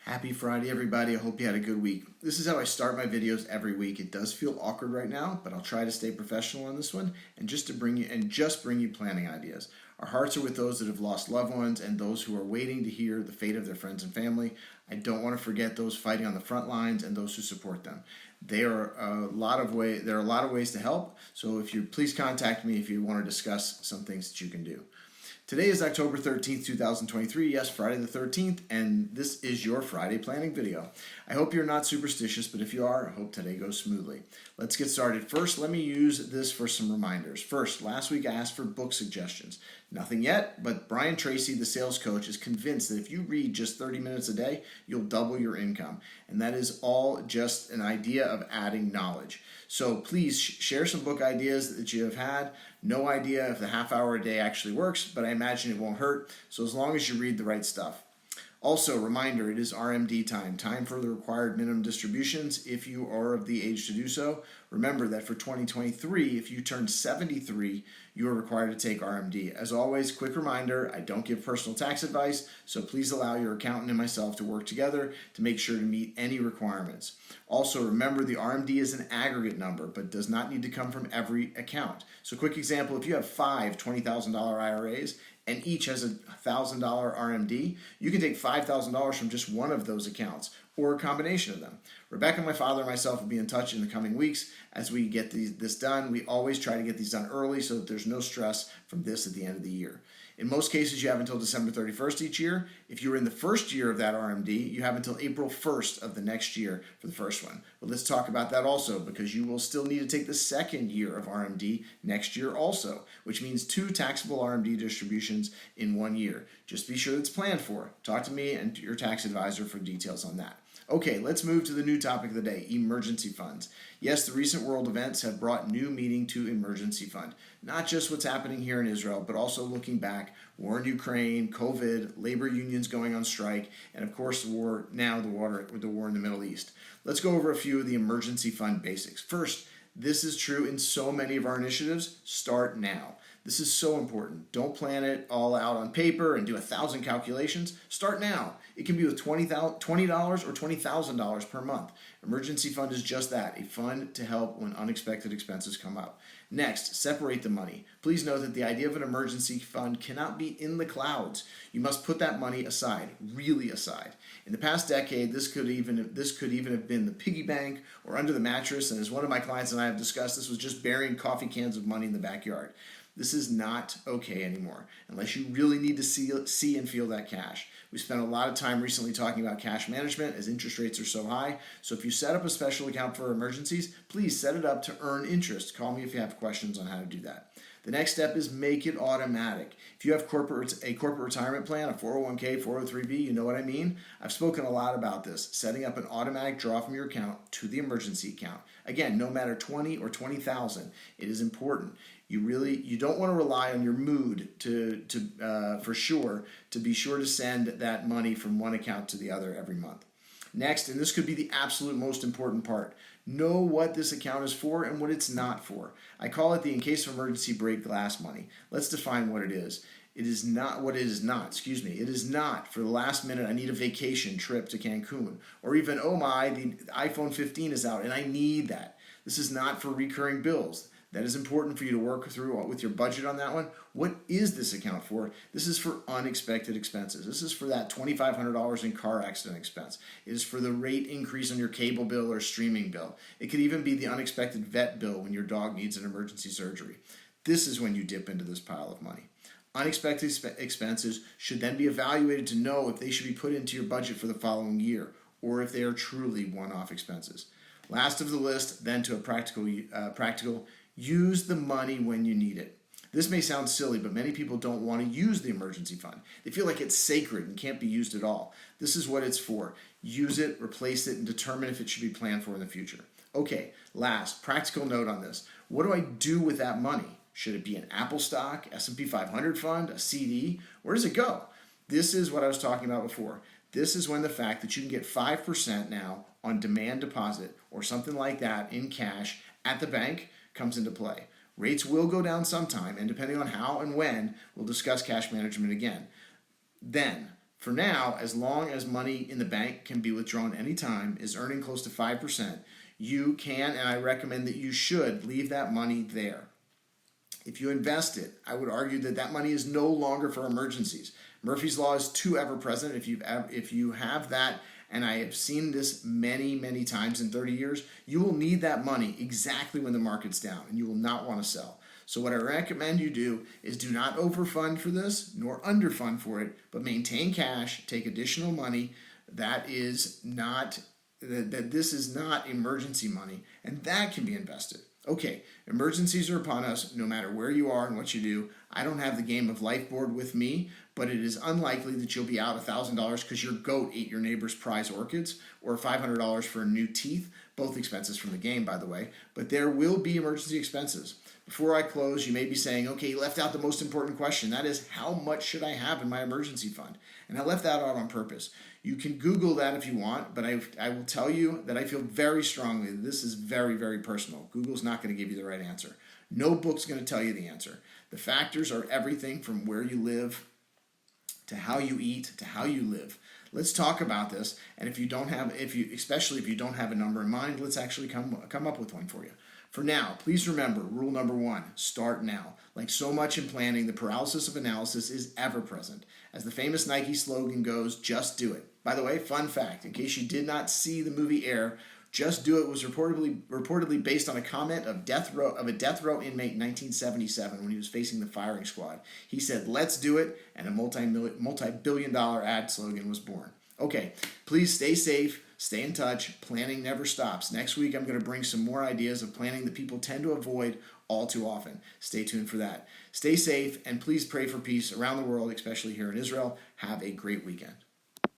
Happy Friday, everybody. I hope you had a good week. This is how I start my videos every week. It does feel awkward right now, but I'll try to stay professional on this one and just bring you planning ideas. Our hearts are with those that have lost loved ones and those who are waiting to hear the fate of their friends and family. I don't want to forget those fighting on the front lines and those who support them. There are a lot of ways to help. So please contact me if you want to discuss some things that you can do. Today is October 13th, 2023. Yes, Friday the 13th, and this is your Friday planning video. I hope you're not superstitious, but if you are, I hope today goes smoothly. Let's get started. First, let me use this for some reminders. First, last week I asked for book suggestions. Nothing yet, but Brian Tracy, the sales coach, is convinced that if you read just 30 minutes a day, you'll double your income. And that is all just an idea of adding knowledge. So please share some book ideas that you have had. No idea if the half hour a day actually works, but I imagine it won't hurt. So as long as you read the right stuff. Also, reminder, it is RMD time for the required minimum distributions if you are of the age to do so. Remember that for 2023, if you turn 73, you are required to take RMD. As always, quick reminder, I don't give personal tax advice, so please allow your accountant and myself to work together to make sure to meet any requirements. Also, remember the RMD is an aggregate number, but does not need to come from every account. So quick example, if you have 5 $20,000 IRAs, and each has a $1,000 RMD, you can take $5,000 from just one of those accounts or a combination of them. Rebecca, my father, and myself will be in touch in the coming weeks as we get this done. We always try to get these done early so that there's no stress from this at the end of the year. In most cases, you have until December 31st each year. If you're in the first year of that RMD, you have until April 1st of the next year for the first one. But let's talk about that also, because you will still need to take the second year of RMD next year also, which means 2 taxable RMD distributions in 1 year. Just be sure it's planned for. Talk to me and your tax advisor for details on that. Okay, let's move to the new topic of the day, emergency funds. Yes, the recent world events have brought new meaning to emergency fund. Not just what's happening here in Israel, but also looking back, war in Ukraine, COVID, labor unions going on strike, and of course the war in the Middle East. Let's go over a few of the emergency fund basics. First, this is true in so many of our initiatives. Start now. This is so important. Don't plan it all out on paper and do 1,000 calculations. Start now. It can be with $20 or $20,000 per month. Emergency fund is just that, a fund to help when unexpected expenses come up. Next, separate the money. Please note that the idea of an emergency fund cannot be in the clouds. You must put that money aside, really aside. In the past decade, this could even have been the piggy bank or under the mattress, and as one of my clients and I have discussed, this was just burying coffee cans of money in the backyard. This is not okay anymore, unless you really need to see and feel that cash. We spent a lot of time recently talking about cash management as interest rates are so high. So if you set up a special account for emergencies, please set it up to earn interest. Call me if you have questions on how to do that. The next step is make it automatic. If you have a corporate retirement plan, a 401k, 403b, you know what I mean? I've spoken a lot about this, setting up an automatic draw from your account to the emergency account. Again, no matter 20 or 20,000, it is important. You don't want to rely on your mood for sure to be sure to send that money from one account to the other every month. Next, and this could be the absolute most important part, know what this account is for and what it's not for. I call it the in case of emergency break glass money. Let's define what it is. It is not It is not for the last minute, I need a vacation trip to Cancun, or even, the iPhone 15 is out and I need that. This is not for recurring bills. That is important for you to work through with your budget on that one. What is this account for? This is for unexpected expenses. This is for that $2,500 in car accident expense. It is for the rate increase on your cable bill or streaming bill. It could even be the unexpected vet bill when your dog needs an emergency surgery. This is when you dip into this pile of money. Unexpected expenses should then be evaluated to know if they should be put into your budget for the following year or if they are truly one-off expenses. Last of the list, then to a practical, use the money when you need it. This may sound silly, but many people don't want to use the emergency fund. They feel like it's sacred and can't be used at all. This is what it's for. Use it, replace it, and determine if it should be planned for in the future. Okay, last, practical note on this. What do I do with that money? Should it be an Apple stock, S&P 500 fund, a CD? Where does it go? This is what I was talking about before. This is when the fact that you can get 5% now on demand deposit or something like that in cash at the bank comes into play. Rates will go down sometime, and depending on how and when, we'll discuss cash management again. Then, For now, as long as money in the bank can be withdrawn anytime, is earning close to 5%, you can, and I recommend that you should, leave that money there. If you invest it, I would argue that that money is no longer for emergencies. Murphy's Law is too ever present. If you have that, and I have seen this many, many times in 30 years, you will need that money exactly when the market's down, and you will not want to sell. So what I recommend you do is do not overfund for this, nor underfund for it, but maintain cash, take additional money that this is not emergency money, and that can be invested. Okay, emergencies are upon us no matter where you are and what you do. I don't have the game of life board with me, but it is unlikely that you'll be out $1,000 because your goat ate your neighbor's prize orchids, or $500 for new teeth, both expenses from the game, by the way. But there will be emergency expenses. Before I close, you may be saying, okay, you left out the most important question. That is, how much should I have in my emergency fund? And I left that out on purpose. You can Google that if you want, but I will tell you that I feel very strongly that this is very, very personal. Google's not going to give you the right answer. No book's going to tell you the answer. The factors are everything from where you live to how you eat to how you live. Let's talk about this, and especially if you don't have a number in mind, let's actually come up with one for you. For now, please remember rule number 1, start now. Like so much in planning, the paralysis of analysis is ever present. As the famous Nike slogan goes, just do it. By the way, fun fact, in case you did not see the movie Air, Just Do It was reportedly based on a comment of a death row inmate in 1977 when he was facing the firing squad. He said, "Let's do it," and a multi-billion-dollar ad slogan was born. Okay, please stay safe, stay in touch. Planning never stops. Next week, I'm going to bring some more ideas of planning that people tend to avoid all too often. Stay tuned for that. Stay safe, and please pray for peace around the world, especially here in Israel. Have a great weekend.